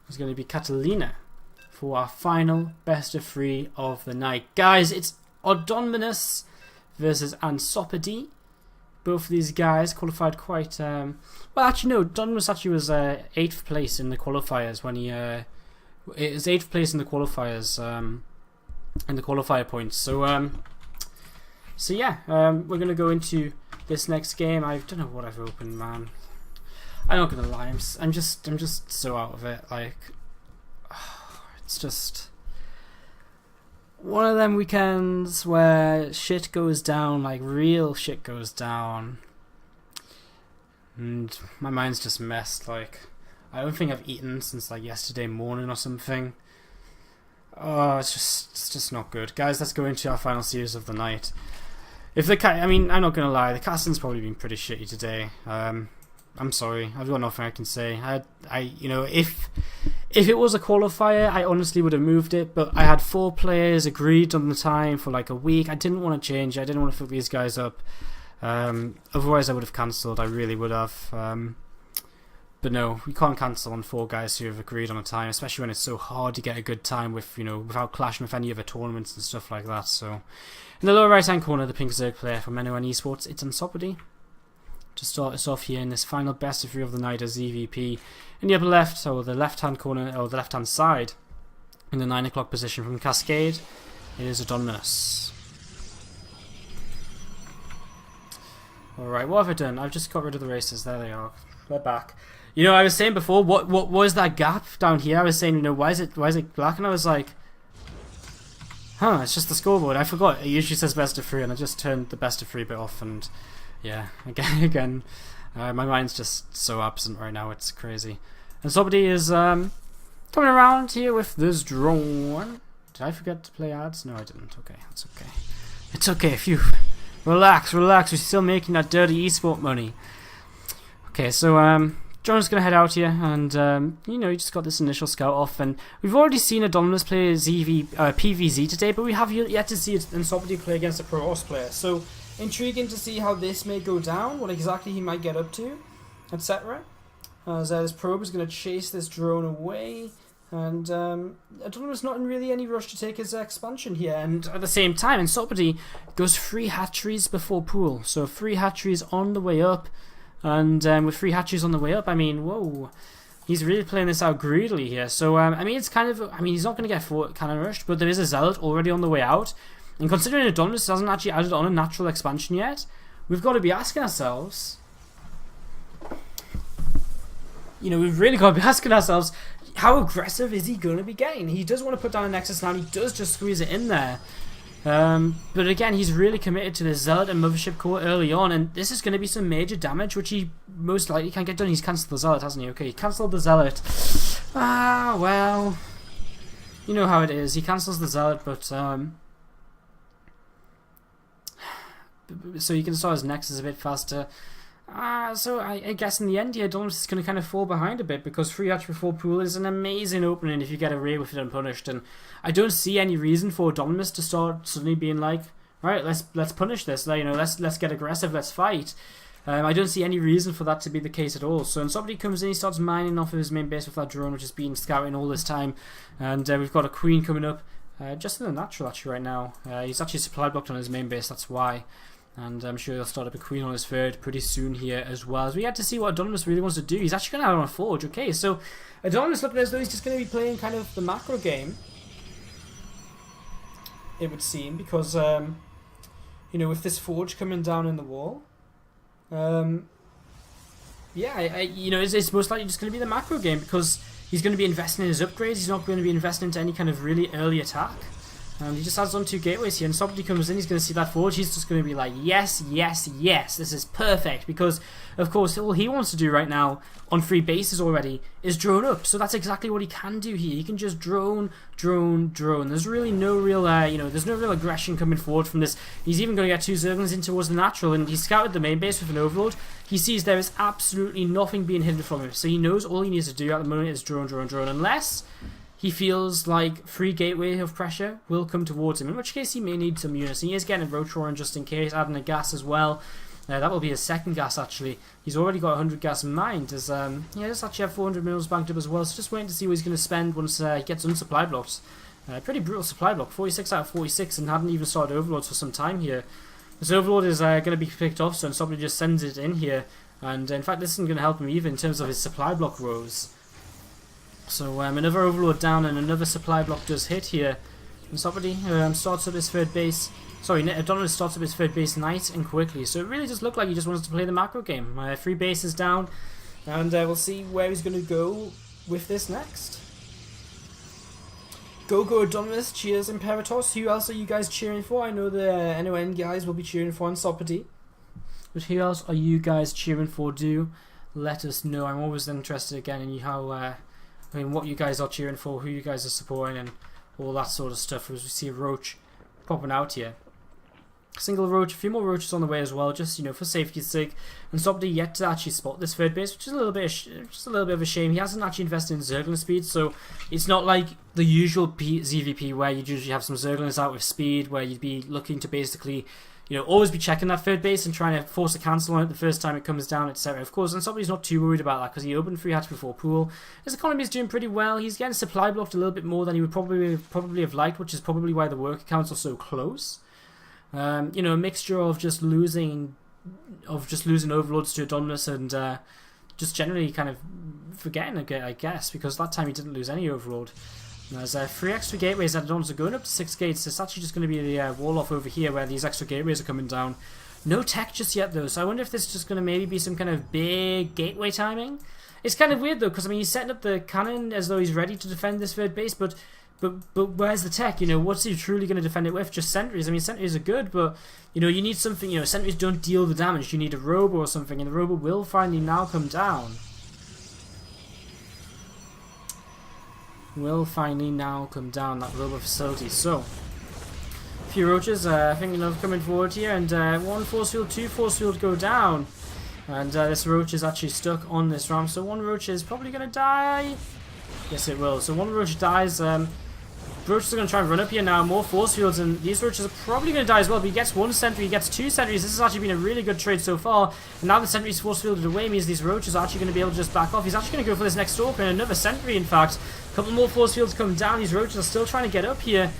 is going to be Catalina for our final best of 3 of the night. Guys, it's Adonminus versus Ansopedi. Both of these guys qualified quite... well, actually, no. Adonminus actually was 8th place in the qualifiers when he... it was 8th place in the qualifiers, in the qualifier points. So, so yeah, we're going to go into this next game. I don't know what I've opened, man. I'm not going to lie. I'm just so out of it. Like, it's just... one of them weekends where shit goes down, like real shit goes down, and my mind's just messed. Like, I don't think I've eaten since like yesterday morning or something. Oh, it's just not good, guys. Let's go into our final series of the night. If the I mean, I'm not gonna lie, the casting's probably been pretty shitty today. I'm sorry, I've got nothing I can say. You know, if it was a qualifier, I honestly would have moved it, but I had 4 players agreed on the time for like a week. I didn't want to change it. I didn't want to fuck these guys up. Otherwise I would have cancelled. I really would have. But no, we can't cancel on 4 guys who have agreed on a time, especially when it's so hard to get a good time with, you know, without clashing with any other tournaments and stuff like that. So, in the lower right hand corner, the pink Zerg player from N01 Esports, it's Ansopedi. To start us off here in this final best of 3 of the night as EVP. In the upper left, or the left hand corner, or the left hand side, in the 9 o'clock position from Cascade, it is Adonminus. Alright, what have I done? I've just got rid of the races. There they are. They're back. You know, I was saying before, what was that gap down here? I was saying, you know, why is it black? And I was like, huh, it's just the scoreboard. I forgot. It usually says best of 3, and I just turned the best of 3 bit off, and yeah, again, my mind's just so absent right now. It's crazy. And somebody is coming around here with this drone. Did I forget to play ads? No, I didn't. Okay, that's okay. It's okay. Phew. Relax. We're still making that dirty esport money. Okay, so John's gonna head out here, and you know, he just got this initial scout off, and we've already seen Adonminus play PVZ today, but we have yet to see Ansopedi play against a Pro Horse player. So intriguing to see how this may go down, what exactly he might get up to, etc. As this probe is going to chase this drone away, and Adonminus not in really any rush to take his expansion here. And at the same time, Ansopedi goes 3 hatcheries before pool, so 3 hatcheries on the way up. And with 3 hatcheries on the way up, I mean, whoa, he's really playing this out greedily here. So I mean, it's kind of, I mean, he's not going to get cannon rushed, but there is a zealot already on the way out. And considering Adonminus hasn't actually added on a natural expansion yet, we've got to be asking ourselves, you know, we've really got to be asking ourselves, how aggressive is he going to be getting? He does want to put down a Nexus now, and he does just squeeze it in there. But again, he's really committed to the Zealot and Mothership core early on, and this is going to be some major damage, which he most likely can't get done. He's cancelled the Zealot, hasn't he? Okay, he cancelled the Zealot. Ah, well, you know how it is. He cancels the Zealot, but so you can start his Nexus a bit faster. So I guess in the end here, Adonminus is going to kind of fall behind a bit, because 3 hatch before pool is an amazing opening if you get away with it unpunished, and I don't see any reason for Adonminus to start suddenly being like, right, let's punish this, you know, let's get aggressive, let's fight. I don't see any reason for that to be the case at all. So when somebody comes in, he starts mining off of his main base with that drone, which has been scouting all this time, and we've got a queen coming up, just in the natural actually right now. He's actually supply blocked on his main base, that's why. And I'm sure he'll start up a queen on his third pretty soon here as well. As we had to see what Adonminus really wants to do. He's actually going to have on a forge. Okay, so Adonminus looking as though he's just going to be playing kind of the macro game, it would seem, because you know, with this forge coming down in the wall, yeah, you know, it's most likely just going to be the macro game, because he's going to be investing in his upgrades. He's not going to be investing into any kind of really early attack. And he just adds on 2 gateways here, and somebody comes in, he's going to see that forge, he's just going to be like, yes, yes, yes, this is perfect, because, of course, all he wants to do right now, on 3 bases already, is drone up, so that's exactly what he can do here. He can just drone. There's really no real, you know, there's no real aggression coming forward from this. He's even going to get 2 Zerglings in towards the natural, and he scouted the main base with an Overlord. He sees there is absolutely nothing being hidden from him, so he knows all he needs to do at the moment is drone, unless he feels like 3 gateway of pressure will come towards him, in which case he may need some units. He is getting a Roach Roaring just in case, adding a gas as well. That will be his second gas actually. He's already got 100 gas in mind. As yeah, does actually have 400 minerals banked up as well. So just waiting to see what he's going to spend once he gets unsupply blocks. Pretty brutal supply block, 46 out of 46, and hadn't even started overloads for some time here. This overload is going to be picked off, so Ansopedi just sends it in here. And in fact, this isn't going to help him either in terms of his supply block rows. So another overload down and another supply block does hit here. Ansopedi starts up his third base. Sorry, Adonminus starts up his third base nice and quickly. So it really just looked like he just wants to play the macro game. 3 bases down, and we'll see where he's going to go with this next. Go Adonminus, cheers Imperatos. Who else are you guys cheering for? I know the NON guys will be cheering for Ansopedi. But who else are you guys cheering for? Do let us know. I'm always interested again in how, I mean, what you guys are cheering for, who you guys are supporting, and all that sort of stuff. As we see a roach popping out here. Single roach, a few more roaches on the way as well, just, you know, for safety's sake. And Ansopedi yet to actually spot this third base, which is a little bit of a shame. He hasn't actually invested in Zergling speed, so it's not like the usual ZVP where you'd usually have some Zerglings out with speed, where you'd be looking to basically, you know, always be checking that third base and trying to force a cancel on it the first time it comes down, etc. Of course, Ansopedi's not too worried about that because he opened 3 hatch before pool. His economy is doing pretty well. He's getting supply blocked a little bit more than he would probably have liked, which is probably why the worker counts are so close. You know, a mixture of just losing overloads to Adonminus and just generally kind of forgetting, I guess, because that time he didn't lose any overload. There's 3 extra gateways that Adonminus are going up to 6 gates. It's actually just going to be the wall off over here where these extra gateways are coming down. No tech just yet though, so I wonder if this is just going to maybe be some kind of big gateway timing. It's kind of weird though, because I mean he's setting up the cannon as though he's ready to defend this third base, but where's the tech? You know, what's he truly going to defend it with? Just sentries. I mean, sentries are good, but you know, you need something. You know, sentries don't deal the damage. You need a robo or something, and the robo will finally now come down. That robo facility. So, a few roaches. I think enough coming forward here, and 1 force field, 2 force field go down, and this roach is actually stuck on this ramp. So 1 roach is probably going to die. Yes, it will. So 1 roach dies. Roaches are going to try and run up here now. More force fields, and these roaches are probably going to die as well. But he gets 1 sentry, he gets 2 sentries. This has actually been a really good trade so far. And now the sentry's force fielded away means these roaches are actually going to be able to just back off. He's actually going to go for this next stalker and another sentry, in fact. A couple more force fields come down. These roaches are still trying to get up here.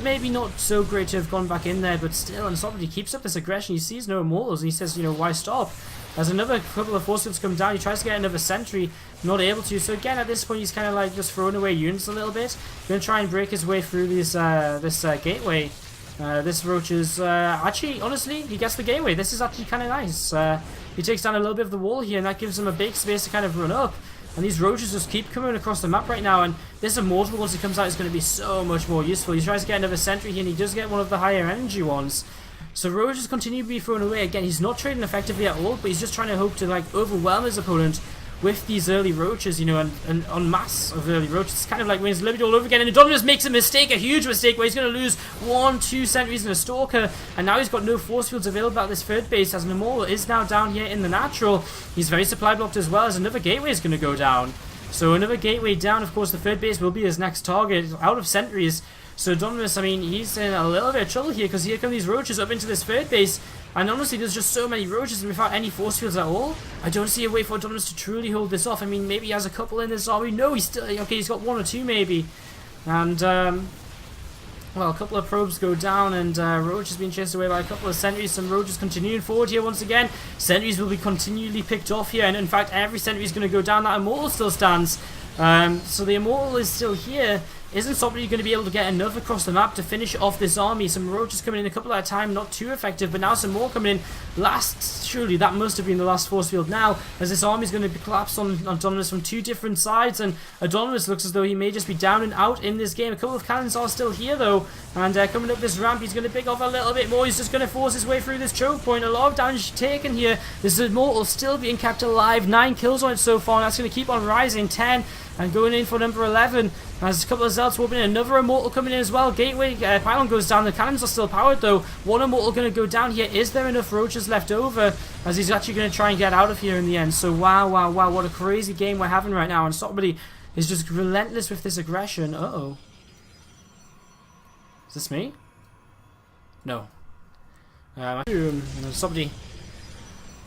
Maybe not so great to have gone back in there, but still, and Ansopedi keeps up this aggression. He sees no immortals, and he says, you know, why stop? As another couple of force fields come down, he tries to get another sentry, not able to. So again, at this point, he's kind of like just throwing away units a little bit. Going to try and break his way through this gateway. This roach is actually, honestly, he gets the gateway. This is actually kind of nice. He takes down a little bit of the wall here, and that gives him a big space to kind of run up. And these roaches just keep coming across the map right now, and this immortal, once it comes out, is going to be so much more useful. He tries to get another sentry here, and he does get one of the higher energy ones. So roaches continue to be thrown away. Again, he's not trading effectively at all, but he's just trying to hope to like overwhelm his opponent with these early roaches, you know, and en masse of early roaches. It's kind of like wins Liberty all over again, and Adonminus makes a mistake, a huge mistake, where he's going to lose 1, 2 sentries and a stalker, and now he's got no force fields available at this third base, as an immortal is now down here in the natural. He's very supply blocked as well, as another gateway is going to go down. So another gateway down. Of course, the third base will be his next target, out of sentries. So Adonminus, I mean, he's in a little bit of trouble here, because here come these roaches up into this third base, and honestly, there's just so many roaches without any force fields at all. I don't see a way for Adonminus to truly hold this off. I mean, maybe he has a couple in this army. No, he's still, okay, he's got 1 or 2 maybe. And, well, a couple of probes go down, and roaches being chased away by a couple of sentries. Some roaches continuing forward here once again. Sentries will be continually picked off here, and in fact, every sentry is going to go down. That immortal still stands. So the immortal is still here. Isn't somebody going to be able to get enough across the map to finish off this army? Some roaches coming in a couple at a time, not too effective, but now some more coming in. Surely that must have been the last force field now, as this army is going to collapse on Adonminus from 2 different sides, and Adonminus looks as though he may just be down and out in this game. A couple of cannons are still here though, and coming up this ramp, he's going to pick off a little bit more. He's just going to force his way through this choke point. A lot of damage taken here. This immortal still being kept alive. 9 kills on it so far, and that's going to keep on rising. 10, and going in for number 11. There's a couple of zealots whooping in. Another immortal coming in as well. Gateway pylon goes down. The cannons are still powered though. 1 immortal going to go down here. Is there enough roaches left over? As he's actually going to try and get out of here in the end. So wow, what a crazy game we're having right now. And somebody is just relentless with this aggression. Is this me? No. Somebody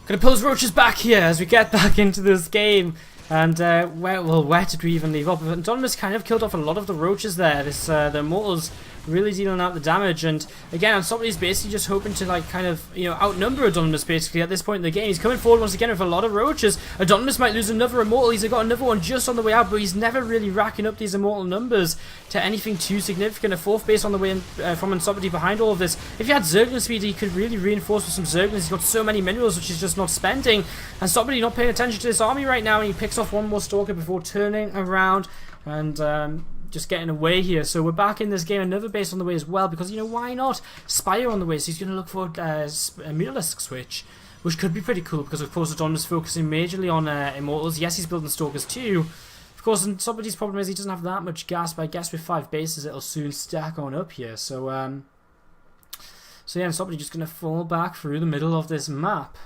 gonna pull his roaches back here as we get back into this game. And where did we even leave off? Adonminus kind of killed off a lot of the roaches there. The Immortals really dealing out the damage, and again, Ansopedi's basically just hoping to like kind of, you know, outnumber Adonminus basically at this point in the game. He's coming forward once again with a lot of roaches. Adonminus might lose another Immortal. He's got another one just on the way out, but he's never really racking up these Immortal numbers to anything too significant. A 4th base on the way in, from Ansopedi behind all of this. If he had Zergling speed, he could really reinforce with some Zerglings. He's got so many minerals which he's just not spending. Ansopedi not paying attention to this army right now, and he picks off one more Stalker before turning around and just getting away here. So we're back in this game. Another base on the way as well, because, you know, why not? Spire on the way, so he's going to look for a Mutalisk switch, which could be pretty cool, because of course Adonminus focusing majorly on Immortals. Yes, he's building Stalkers too. Of course, and somebody's problem is he doesn't have that much gas, but I guess with 5 bases it'll soon stack on up here. So yeah, and somebody just going to fall back through the middle of this map.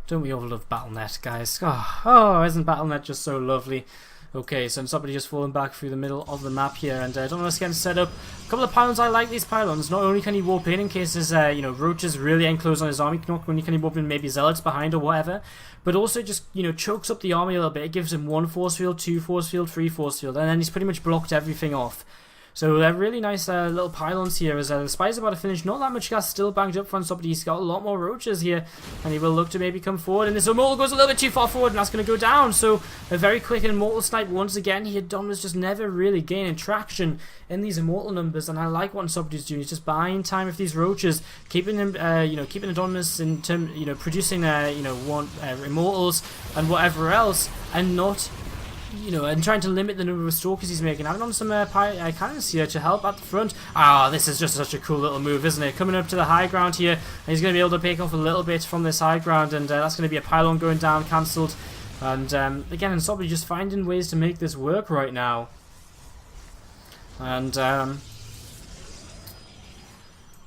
Don't we all love BattleNet, guys? Oh, isn't BattleNet just so lovely? Okay, so somebody just falling back through the middle of the map here, and Adonminus getting set up. A couple of pylons. I like these pylons. Not only can he warp in case there's you know, roaches really enclose on his army, not only can he warp in maybe zealots behind or whatever, but also just, you know, chokes up the army a little bit. It gives him 1 force field, 2 force field, 3 force field, and then he's pretty much blocked everything off. So they're really nice little pylons here as the Spire's about to finish. Not that much gas still banged up front. Somebody, he's got a lot more roaches here, and he will look to maybe come forward. And this Immortal goes a little bit too far forward, and that's going to go down. So a very quick Immortal snipe once again. He Adonminus just never really gaining traction in these Immortal numbers, and I like what Ansopedi's doing. He's just buying time with these roaches, keeping him, you know, keeping Adonminus in term, you know, producing, you know, Immortals and whatever else, and not, you know, and trying to limit the number of Stalkers he's making. Having on some cannons here to help at the front. Ah, this is just such a cool little move, isn't it? Coming up to the high ground here, and he's going to be able to pick off a little bit from this high ground, and that's going to be a pylon going down, cancelled. And again, Ansopedi just finding ways to make this work right now. And yeah,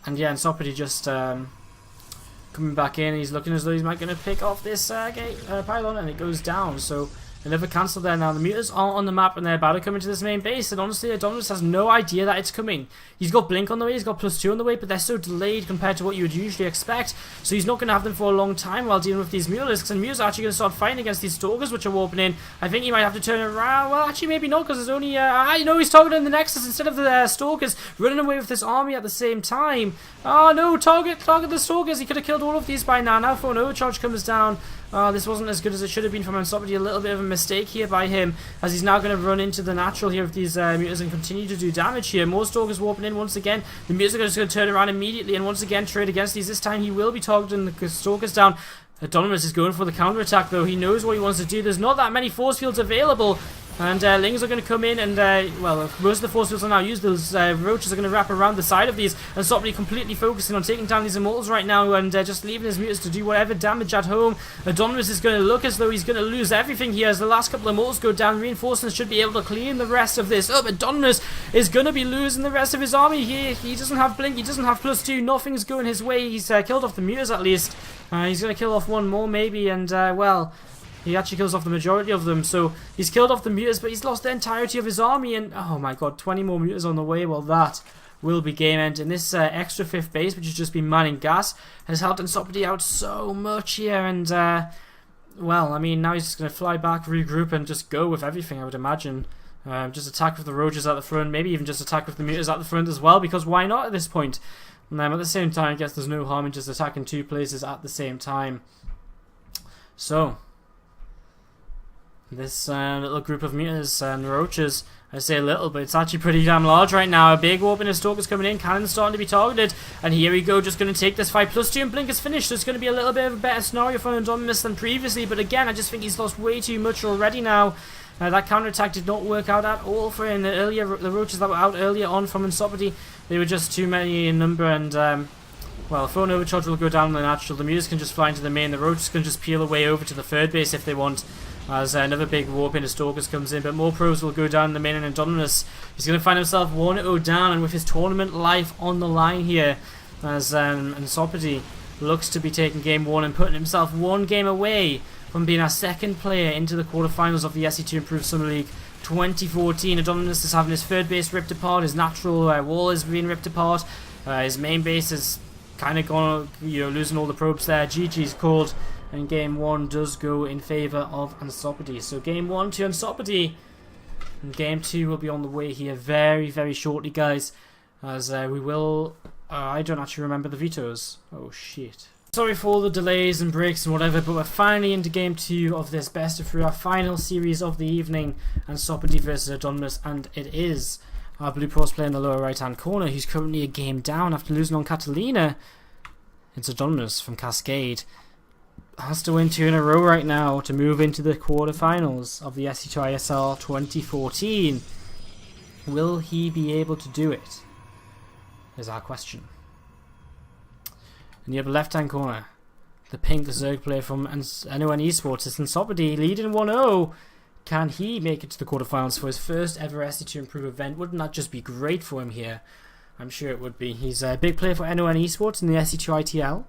Ansopedi just coming back in. He's looking as though he's might going to pick off this pylon, and it goes down. So another cancel there. Now the Muters are on the map, and they're about to come into this main base, and honestly Adonminus has no idea that it's coming. He's got Blink on the way, he's got +2 on the way, but they're so delayed compared to what you would usually expect, so he's not going to have them for a long time while dealing with these Mutalisks, and Muters are actually going to start fighting against these Stalkers which are warping in. I think he might have to turn around. Well, actually maybe not, because there's only I know he's targeting the Nexus instead of the Stalkers, running away with this army at the same time. Oh no, target the Stalkers. He could have killed all of these by now. Now for an overcharge comes down. This wasn't as good as it should have been from Ansopedi. A little bit of a mistake here by him, as he's now going to run into the natural here with these Muters and continue to do damage here. More Stalkers warping in once again. The Muters are just going to turn around immediately and once again trade against these. This time he will be targeting the Stalkers down. Adonminus is going for the counter-attack though. He knows what he wants to do. There's not that many force fields available, and Lings are going to come in, and well, most of the force fields are now used. Those roaches are going to wrap around the side of these, and Ansopedi completely focusing on taking down these Immortals right now, and just leaving his Muters to do whatever damage at home. Adonminus is going to look as though he's going to lose everything here as the last couple of Immortals go down. Reinforcements should be able to clean the rest of this up. Adonminus is going to be losing the rest of his army here. He doesn't have Blink, he doesn't have +2, nothing's going his way. He's killed off the Muters at least. He's going to kill off one more maybe, and well, he actually kills off the majority of them. So he's killed off the Muters, but he's lost the entirety of his army, and oh my god, 20 more Muters on the way. Well, that will be game ending. This extra 5th base, which has just been manning gas, has helped Ansopedi out so much here, and well, I mean, now he's just going to fly back, regroup, and just go with everything, I would imagine. Just attack with the roaches at the front, maybe even just attack with the Muters at the front as well, because why not at this point? And at the same time, I guess there's no harm in just attacking 2 places at the same time. So this little group of Muters and roaches, I say a little, but it's actually pretty damn large right now. A big warping of Stalkers coming in, cannons starting to be targeted, and here we go, just going to take this fight. +2 and Blink is finished, so it's going to be a little bit of a better scenario for Adonminus than previously, but again, I just think he's lost way too much already now. That counterattack did not work out at all for him. The roaches that were out earlier on from Ansopedi, they were just too many in number, and well, Thrown Overcharge will go down the natural. The Muters can just fly into the main. The roaches can just peel away over to the 3rd base if they want, as another big warp into Stalkers comes in. But more probes will go down the main, and Adonminus, he's going to find himself 1-0 down, and with his tournament life on the line here, as Ansopedi looks to be taking game 1 and putting himself 1 game away from being our 2nd player into the quarterfinals of the SC2 Improved Summer League 2014. Adonminus is having his 3rd base ripped apart, his natural wall is being ripped apart, his main base is kind of gone, losing all the probes there. GG's called, and game 1 does go in favour of Ansopedi. So game 1 to Ansopedi, and game 2 will be on the way here very, very shortly, guys, as we will... I don't actually remember the vetoes. Oh shit. Sorry for all the delays and breaks and whatever, but we're finally into game 2 of this best of 3, our final series of the evening, Ansopedi versus Adonminus, and it is our blue pros player in the lower right hand corner, who's currently a game down after losing on Catalina. It's Adonminus from Cascade. Has to win 2 in a row right now to move into the quarterfinals of the SC2ISL 2014. Will he be able to do it? Is our question. In the upper left hand corner, the pink Zerg player from NON Esports is Ansopedi, leading 1-0. Can he make it to the quarterfinals for his first ever SC2 Improve event? Wouldn't that just be great for him here? I'm sure it would be. He's a big player for NON Esports in the SC2 ITL.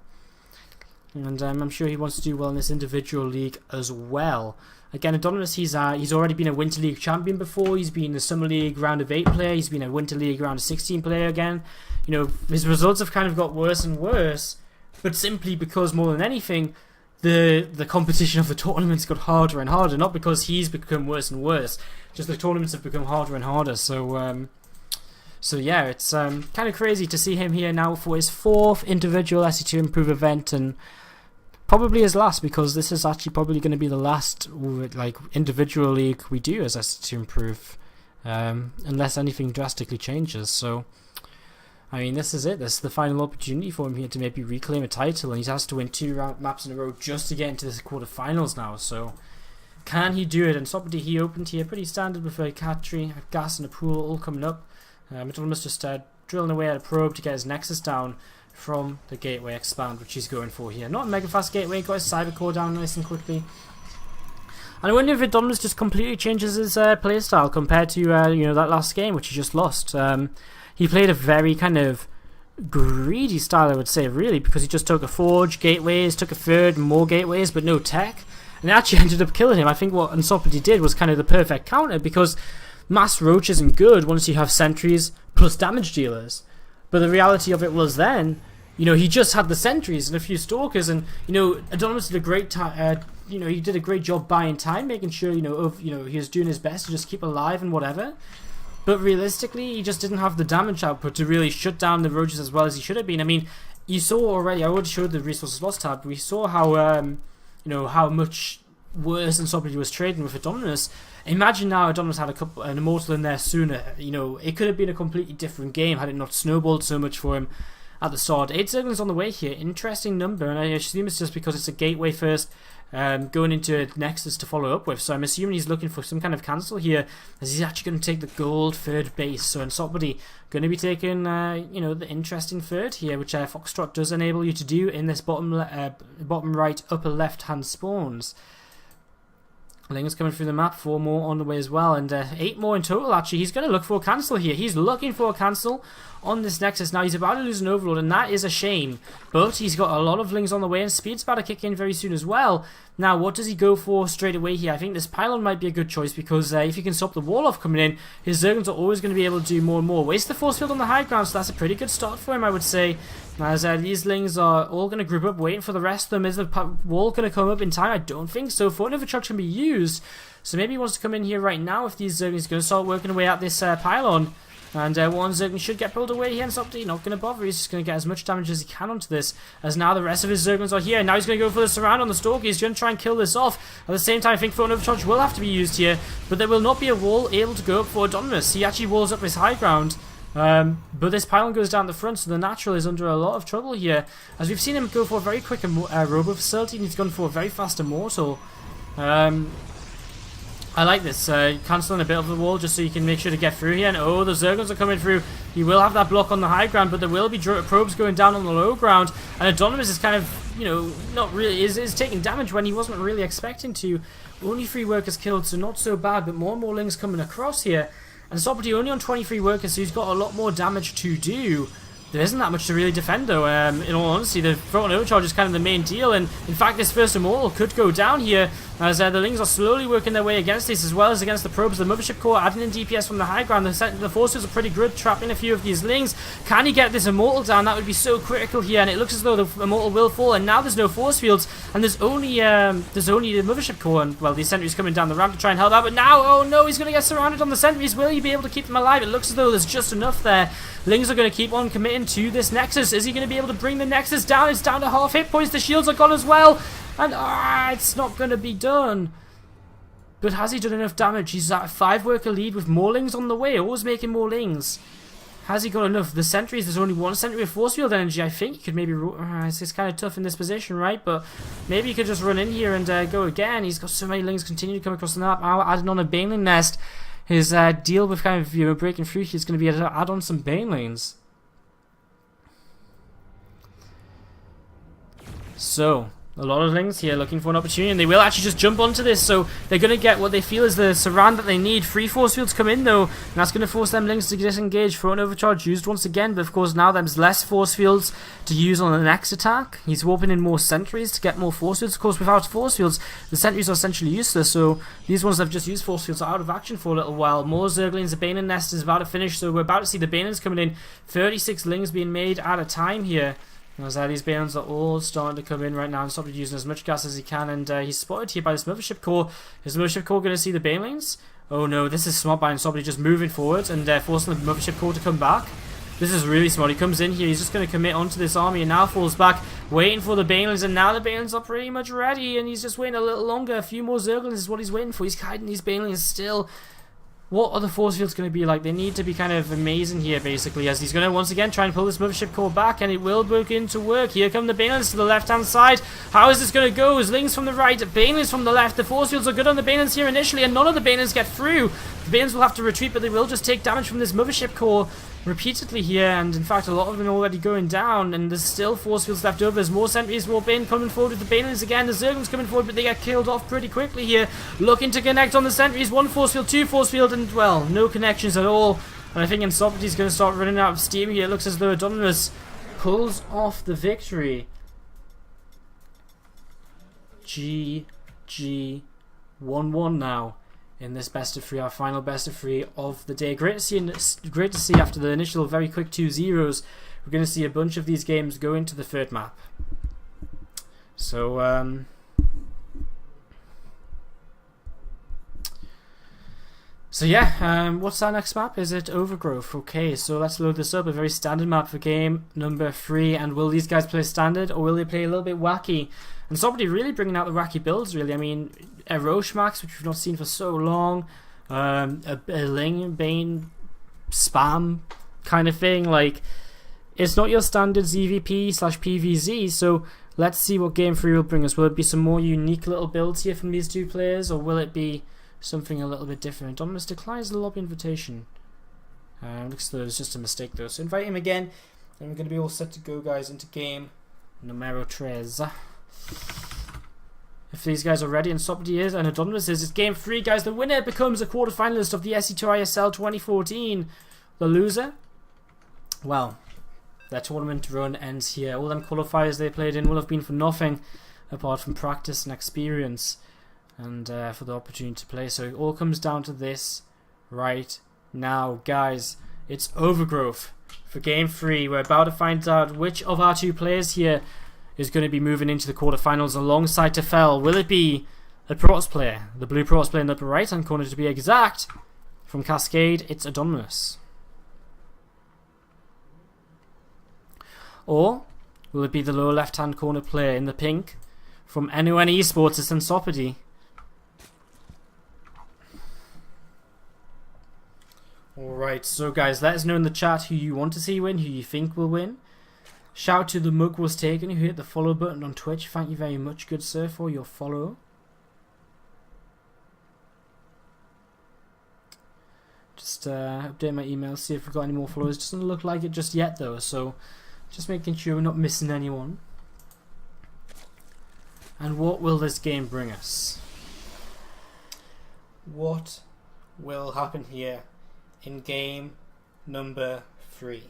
And I'm sure he wants to do well in this individual league as well. Again, Adonminus, he's already been a Winter League champion before. He's been a Summer League round of 8 player. He's been a Winter League round of 16 player again. His results have kind of got worse and worse, but simply because more than anything, the competition of the tournaments got harder and harder. Not because he's become worse and worse, just the tournaments have become harder and harder. So yeah, it's kind of crazy to see him here now for his 4th individual SC2 Improve event, and probably his last, because this is actually probably going to be the last individual league we do as SC2 Improve, unless anything drastically changes. So I mean, this is it. This is the final opportunity for him here to maybe reclaim a title, and he has to win 2 maps in a row just to get into the quarterfinals now. So can he do it? And Ansopedi, he opened here pretty standard with a Catry, a gas, and a pool all coming up. Adonminus just drilling away at a probe to get his Nexus down from the Gateway Expand, which he's going for here. Not a mega fast Gateway, got his Cyber Core down nice and quickly. And I wonder if Adonminus just completely changes his playstyle compared to that last game, which he just lost. He played a very kind of greedy style, I would say, really, because he just took a Forge, Gateways, took a third, more Gateways, but no tech, and it actually ended up killing him. I think what Ansopedi did was kind of the perfect counter, because Mass Roach isn't good once you have sentries plus damage dealers. But the reality of it was then, he just had the sentries and a few stalkers, and Adonminus did a great he did a great job buying time, making sure he was doing his best to just keep alive and whatever. But realistically, he just didn't have the damage output to really shut down the Roaches as well as he should have been. I mean, you saw already. I already showed the resources lost tab. But we saw how how much worse Ansopedi was trading with Adonminus. Imagine now Adonminus had an Immortal in there sooner. It could have been a completely different game had it not snowballed so much for him at the start. 8 Zerglings on the way here. Interesting number, and I assume it's just because it's a Gateway first, going into a Nexus to follow up with. So I'm assuming he's looking for some kind of cancel here, as he's actually going to take the gold 3rd base. So Ansopedi going to be taking the interesting 3rd here, which Foxtrot does enable you to do in this bottom right upper left hand spawns. Ling's coming through the map, 4 more on the way as well, and 8 more in total actually. He's going to look for a cancel here. He's looking for a cancel on this Nexus. Now he's about to lose an Overlord, and that is a shame, but he's got a lot of Lings on the way, and Speed's about to kick in very soon as well. Now what does he go for straight away here? I think this Pylon might be a good choice, because if he can stop the wall off coming in, his Zerglings are always going to be able to do more and more. Waste the force field on the high ground, so that's a pretty good start for him, I would say. As these Lings are all going to group up, waiting for the rest of them. Is the wall going to come up in time? I don't think so. Fort Infrastructure can be used, so maybe he wants to come in here right now if these Zerglings are going to start working away at this Pylon. And one Zergling should get pulled away here, and Ansopedi not going to bother. He's just going to get as much damage as he can onto this, as now the rest of his Zerglings are here. Now he's going to go for the surround on the Stalker. He's going to try and kill this off. At the same time, I think Fort Overcharge will have to be used here, but there will not be a wall able to go up for Adonminus. He actually walls up his high ground. But this Pylon goes down the front, so the Natural is under a lot of trouble here, as we've seen him go for a very quick Robo Facility, and he's gone for a very fast Immortal. I like this, cancelling a bit of the wall just so you can make sure to get through here, and the Zerglings are coming through. He will have that block on the high ground, but there will be probes going down on the low ground, and Adonminus is kind of, not really, is taking damage when he wasn't really expecting to. Only 3 workers killed, so not so bad, but more and more Lings coming across here. And Ansopedi only on 23 workers, so he's got a lot more damage to do. There isn't that much to really defend though. In all honesty, the Throat and Overcharge is kind of the main deal, and in fact this first Immortal could go down here. As the Lings are slowly working their way against this, as well as against the probes. The Mothership Core adding in DPS from the high ground. The forces are pretty good, trapping a few of these Lings. Can he get this Immortal down? That would be so critical here, and it looks as though the Immortal will fall, and now there's no force fields, and there's only the Mothership Core, and, well, these sentries coming down the ramp to try and help out, but now, oh no, he's going to get surrounded on the sentries. Will he be able to keep them alive? It looks as though there's just enough there. Lings are going to keep on committing to this Nexus. Is he going to be able to bring the Nexus down? It's down to half hit points. The shields are gone as well, and it's not going to be done. But has he done enough damage? He's at a 5-worker lead with more Lings on the way, always making more Lings. Has he got enough? The sentries, there's only one sentry with force field energy. I think he could maybe... it's kind of tough in this position, right? But maybe he could just run in here and go again. He's got so many Lings continue to come across the map. Now adding on a Baneling nest. His deal with kind of, you know, breaking through here is going to be to add on some Banelings. So... a lot of Lings here looking for an opportunity, and they will actually just jump onto this, so they're going to get what they feel is the surround that they need. 3 force fields come in though, and that's going to force them Lings to disengage. Throw an overcharge used once again, but of course now there's less force fields to use on the next attack. He's warping in more sentries to get more force fields. Of course, without force fields, the sentries are essentially useless, so these ones that have just used force fields are out of action for a little while. More Zerglings. The Baneling nest is about to finish, so we're about to see the Banelings coming in. 36 Lings being made at a time here. As these Banelings are all starting to come in right now, and Ansopedi using as much gas as he can, and he's spotted here by this Mothership Core. Is the Mothership Core going to see the Banelings? Oh no, this is smart by Ansopedi, just moving forward and forcing the Mothership Core to come back. This is really smart. He comes in here, he's just going to commit onto this army, and now falls back, waiting for the Banelings, and now the Banelings are pretty much ready, and he's just waiting a little longer. A few more Zerglings is what he's waiting for. He's hiding these Banelings still. What are the force fields going to be like? They need to be kind of amazing here, basically, as he's going to once again try and pull this Mothership Core back, and it will begin to work. Here come the Banelings to the left-hand side. How is this going to go? Is Lings from the right, Banelings from the left. The force fields are good on the Banelings here initially, and none of the Banelings get through. The Banelings will have to retreat, but they will just take damage from this Mothership Core repeatedly here, and in fact a lot of them are already going down, and there's still force fields left over. There's more sentries warp in, coming forward with the Banelings again. The Zerglings coming forward, but they get killed off pretty quickly here. Looking to connect on the sentries. 1 force field, 2 force field, and well, no connections at all. And I think Ansopedi's going to start running out of steam here. It looks as though Adonminus pulls off the victory. GG 1-1 now in this best of 3, our final best of 3 of the day. Great to see after the initial very quick 2-0s. We're going to see a bunch of these games go into the 3rd map. So yeah, what's our next map? Is it Overgrowth? Okay, so let's load this up. A very standard map for game number 3. And will these guys play standard, or will they play a little bit wacky? And Ansopedi really bringing out the wacky builds, really. I mean, a Roshmax, which we've not seen for so long. A Ling Bane spam kind of thing. Like, it's not your standard ZVP/PVZ, so let's see what game 3 will bring us. Will it be some more unique little builds here from these 2 players, or will it be something a little bit different? Adonminus declines the lobby invitation. Looks as though it's just a mistake though. So invite him again, and we're going to be all set to go, guys, into game numero 3. If these guys are ready, and Ansopedi is, and Adonminus is, it's game 3, guys. The winner becomes a quarterfinalist of the SC2ISL 2014. The loser, well, their tournament run ends here. All them qualifiers they played in will have been for nothing, apart from practice and experience, and for the opportunity to play. So it all comes down to this right now, guys. It's Overgrowth for game 3. We're about to find out which of our 2 players here is going to be moving into the quarterfinals alongside Tefel. Will it be a Protoss player, the blue Protoss player in the upper right hand corner to be exact? From Cascade, it's Adonminus. Or will it be the lower left hand corner player in the pink from NON Esports? It's Ansopedi. Alright, so guys, let us know in the chat who you want to see win, who you think will win. Shout out to the mug was taken who hit the follow button on Twitch. Thank you very much, good sir, for your follow. Just update my email, see if we've got any more followers. Doesn't look like it just yet though, so just making sure we're not missing anyone. And what will this game bring us? What will happen here in game number 3?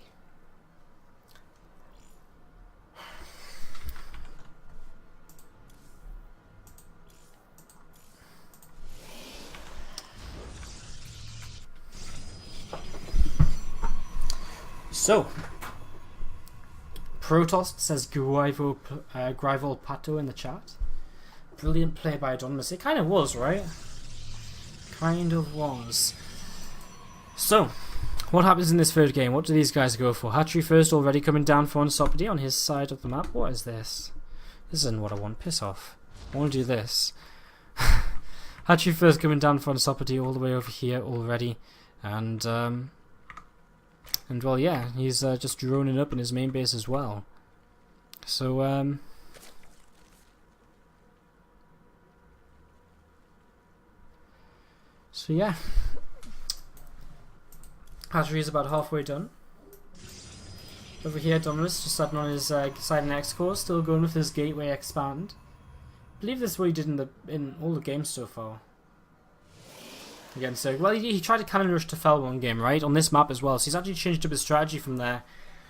So, Protoss says Grival Pato in the chat. Brilliant play by Adonminus. It kind of was, right? Kind of was. So, what happens in this third game? What do these guys go for? Hatchery first already coming down for Ansopedi on his side of the map. What is this? This isn't what I want. Piss off. I want to do this. Hatchery first coming down for Ansopedi all the way over here already. And well, yeah, he's just droning up in his main base as well. So, yeah. Hatchery is about halfway done. Over here, Adonminus just sitting on his side and X core, still going with his gateway expand. I believe this is what he did in all the games so far. Again, so well, he tried to cannon rush to Fel one game, right, on this map as well. So he's actually changed up his strategy from there.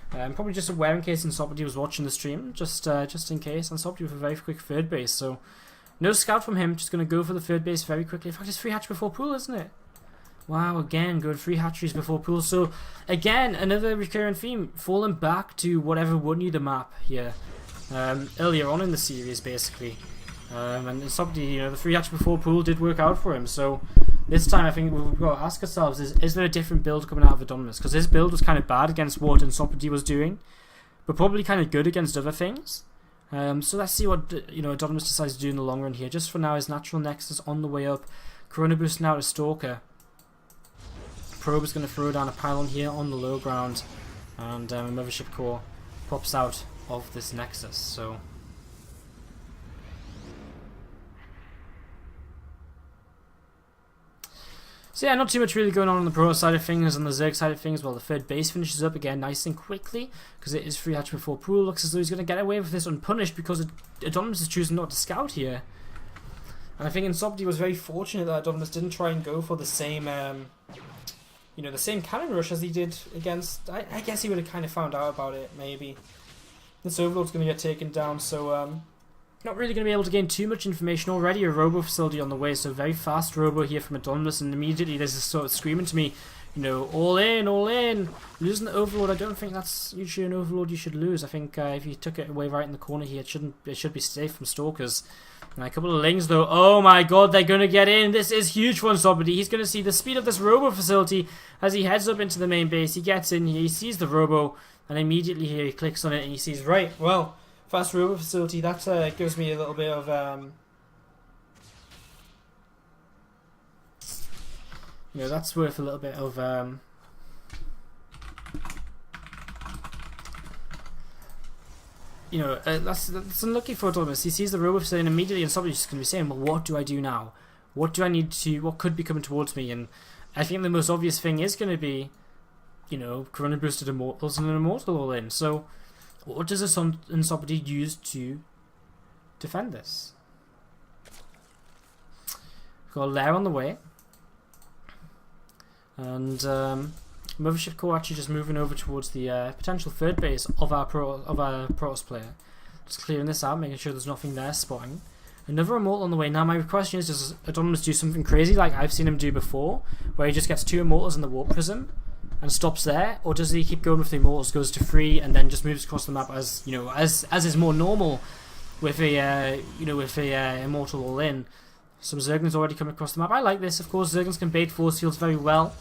Probably just aware in case Ansopedi was watching the stream, just in case. Ansopedi with a very quick third base, so no scout from him. Just going to go for the third base very quickly. In fact, it's 3 hatch before pool, isn't it? Wow, again, good 3 hatcheries before pool. So, again, another recurring theme, falling back to whatever won you the map here. Earlier on in the series, basically. And Ansopedi, you know, the 3 hatch before pool did work out for him. So, this time I think we've got to ask ourselves, is there a different build coming out of Adonminus? Because his build was kind of bad against what Ansopedi was doing, but probably kind of good against other things. So let's see what Adonminus decides to do in the long run here. Just for now, his natural nexus on the way up. Corona boosting out a Stalker. Probe is going to throw down a pylon here on the low ground, and a mothership core pops out of this nexus. So yeah, not too much really going on the Pro side of things. On the Zerg side of things, well, the third base finishes up again nice and quickly because it is 3 hatch before pool. Looks as though he's going to get away with this unpunished because Adonminus is choosing not to scout here. And I think Ansopedi was very fortunate that Adonminus didn't try and go for the same the same cannon rush as he did against... I guess he would have kind of found out about it, maybe. This Overlord's going to get taken down, so not really going to be able to gain too much information. Already a robo facility on the way, so very fast robo here from Adonminus, and immediately there's this sort of screaming to me, all in, all in. Losing the Overlord, I don't think that's usually an Overlord you should lose. I think if you took it away right in the corner here, it should be safe from Stalkers. And a couple of Lings though, oh my god, they're going to get in. This is huge for Ansopedi. He's going to see the speed of this robo facility as he heads up into the main base. He gets in here, he sees the robo, and immediately here he clicks on it and he sees, right, well, fast robo facility, that gives me a little bit of, that's worth a little bit of, that's unlucky for Adonminus. He sees the robo facility and immediately Ansopedi's just going to be saying, well, what do I do now? What do I need to, what could be coming towards me? And I think the most obvious thing is going to be, Corona boosted Immortals and an Immortal all in. So, what does Ansopedi use to defend this? We've got a Lair on the way. And Mothership Core actually just moving over towards the potential third base of our Protoss player. Just clearing this out, making sure there's nothing there spotting. Another Immortal on the way. Now my question is, does Adonminus do something crazy like I've seen him do before, where he just gets 2 Immortals in the Warp Prism and stops there, or does he keep going with the Immortals, goes to 3, and then just moves across the map as as is more normal with a Immortal all in? Some Zerglings already coming across the map. I like this. Of course, Zerglings can bait force fields very well,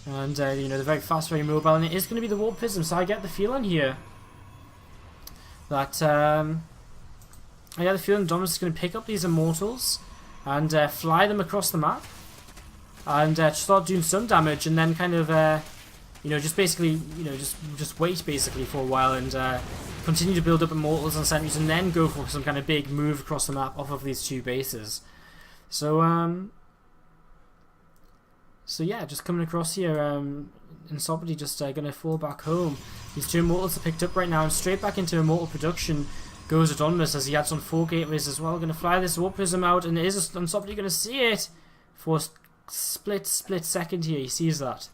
and they're very fast, very mobile, and it is going to be the Warp Prism. So I get the feeling here that Adonminus is going to pick up these Immortals and fly them across the map and start doing some damage, and then kind of just basically just wait basically for a while and continue to build up Immortals and sentries, and then go for some kind of big move across the map off of these 2 bases. So yeah, just coming across here, Ansopedi just going to fall back home. These 2 Immortals are picked up right now, and straight back into Immortal production goes Adonminus as he adds on 4 gateways as well. Going to fly this Warp Prism out, and is Ansopedi going to see it for a split second here? He sees that.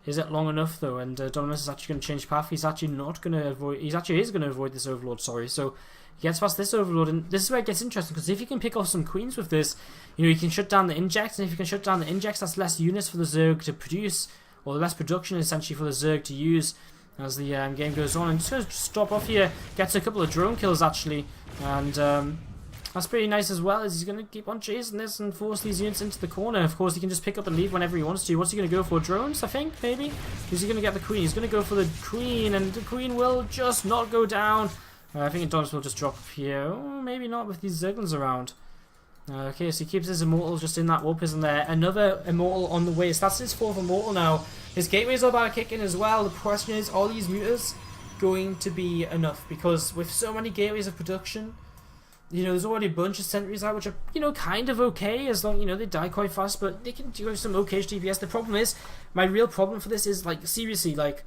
Is it long enough though? And Adonminus is actually going to change path. He's actually not going to avoid. He actually is going to avoid this Overlord. Sorry. So he gets past this Overlord, and this is where it gets interesting, because if you can pick off some Queens with this, you can shut down the injects, and if you can shut down the injects, that's less units for the Zerg to produce, or less production essentially for the Zerg to use as the game goes on. And just going to stop off here, gets a couple of drone kills actually, and that's pretty nice as well, as he's going to keep on chasing this and force these units into the corner. Of course, he can just pick up and leave whenever he wants to. What's he going to go for? Drones, I think, maybe? Is he going to get the queen? He's going to go for the queen, and the queen will just not go down. I think Adonminus will just drop here. Oh, maybe not with these Zerglings around. Okay, so he keeps his immortal just in that warp, isn't there? Another immortal on the way. So that's his 4th immortal now. His gateways are about to kick in as well. The question is, are these mutas going to be enough? Because with so many gateways of production, you know, there's already a bunch of sentries out, which are, you know, kind of okay, as long, you know, they die quite fast, but they can do some okay DPS. The problem is, my real problem for this is, like, seriously, like,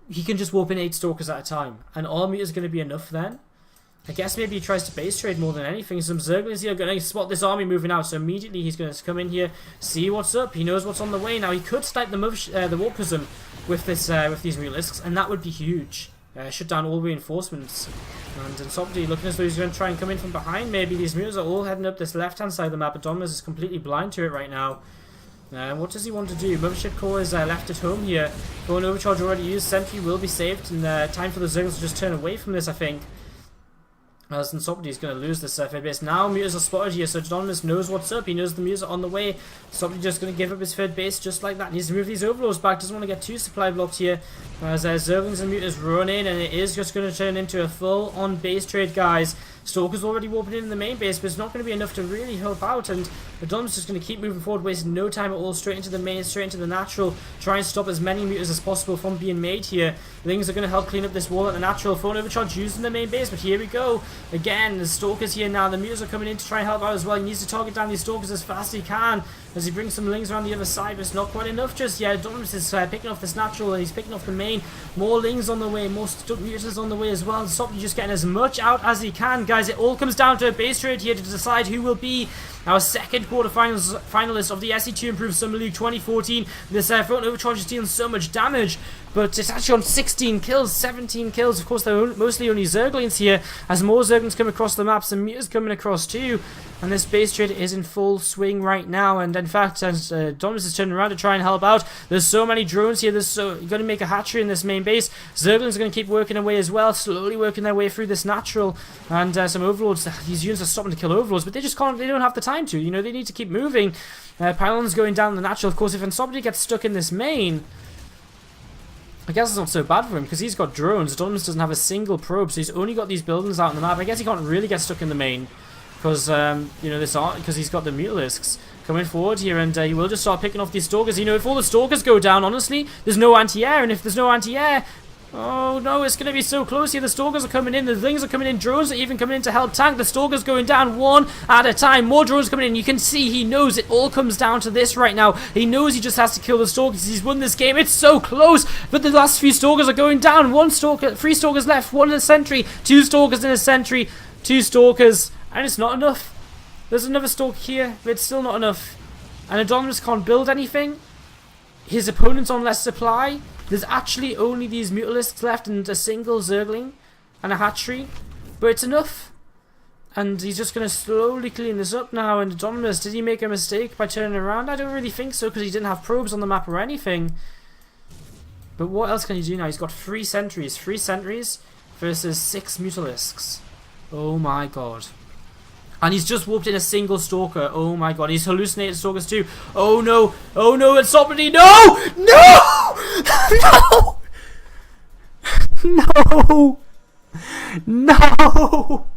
he can just warp in 8 stalkers at a time, and all mutas going to be enough then? I guess maybe he tries to base trade more than anything. Some Zerglings here are going to spot this army moving out, so immediately he's going to come in here, see what's up. He knows what's on the way. Now, he could snipe the warp prism with this with these mutalisks, and that would be huge. Shut down all reinforcements. And Ansopedi looking as though he's going to try and come in from behind. Maybe these mutas are all heading up this left-hand side of the map. Adonminus is completely blind to it right now. What does he want to do? Mothership Core is left at home here. Going overcharge already used. Sentry will be saved, and time for the Zerglings to just turn away from this, I think. As Ansopedi is going to lose this third base. Now mutas are spotted here, so Adonminus knows what's up. He knows the mutas are on the way. Ansopedi just going to give up his third base just like that. He needs to move these overlords back. Doesn't want to get too supply blocked here. As Zerglings and mutas run in, and it is just going to turn into a full-on base trade, guys. Stalker's already warping in the main base, but it's not going to be enough to really help out, and Adonminus is going to keep moving forward, wasting no time at all, straight into the main, straight into the natural, try and stop as many mutas as possible from being made here. Lings are going to help clean up this wall at the natural. Phone overcharge used in the main base, but here we go. Again, the Stalkers here now. The mutas are coming in to try and help out as well. He needs to target down these Stalkers as fast as he can, as he brings some Lings around the other side, but it's not quite enough just yet. Adonminus is picking off this natural, and he's picking off the main. More Lings on the way, more mutas on the way as well. And Ansopedi just getting as much out as he can, guys. It all comes down to a base trade here to decide who will be our second quarterfinals finalist of the SC2 Improved Summer League 2014. This front overcharge is dealing so much damage, but it's actually on 16 kills, 17 kills. Of course, they're mostly only Zerglings here, as more Zerglings come across the map, some mutas coming across too. And this base trade is in full swing right now. And in fact, as Adonminus is turning around to try and help out, there's so many drones here. You're going to make a hatchery in this main base. Zerglings are going to keep working away as well, slowly working their way through this natural. And some overlords. These units are stopping to kill overlords, but they just can't. They don't have the time to. You know, they need to keep moving. Pylons going down the natural. Of course, if Ansopedi gets stuck in this main, I guess it's not so bad for him, because he's got drones. Adonminus doesn't have a single probe, so he's only got these buildings out on the map. I guess he can't really get stuck in the main, because you know, because he's got the mutalisks coming forward here, and he will just start picking off these stalkers. You know, if all the stalkers go down, honestly, there's no anti-air, and if there's no anti-air, oh no, it's going to be so close here. The stalkers are coming in, the Lings are coming in, drones are even coming in to help tank. The stalkers going down one at a time, more drones coming in. You can see he knows it all comes down to this right now. He knows he just has to kill the stalkers. He's won this game. It's so close, but the last few stalkers are going down. One stalker, 3 stalkers left, 1 in a sentry, 2 stalkers in a sentry, 2 stalkers, and it's not enough. There's another stalker here, but it's still not enough. And Adonminus can't build anything. His opponent's on less supply. There's actually only these mutalisks left and a single Zergling and a hatchery, but it's enough. And he's just going to slowly clean this up now. And Adonminus, did he make a mistake by turning around? I don't really think so, because he didn't have probes on the map or anything. But what else can he do now? He's got 3 sentries. 3 sentries versus 6 mutalisks. Oh my god. And he's just warped in a single stalker. Oh my god. He's hallucinated stalkers too. Oh no. Oh no. Ansopedi. No! No! No! No!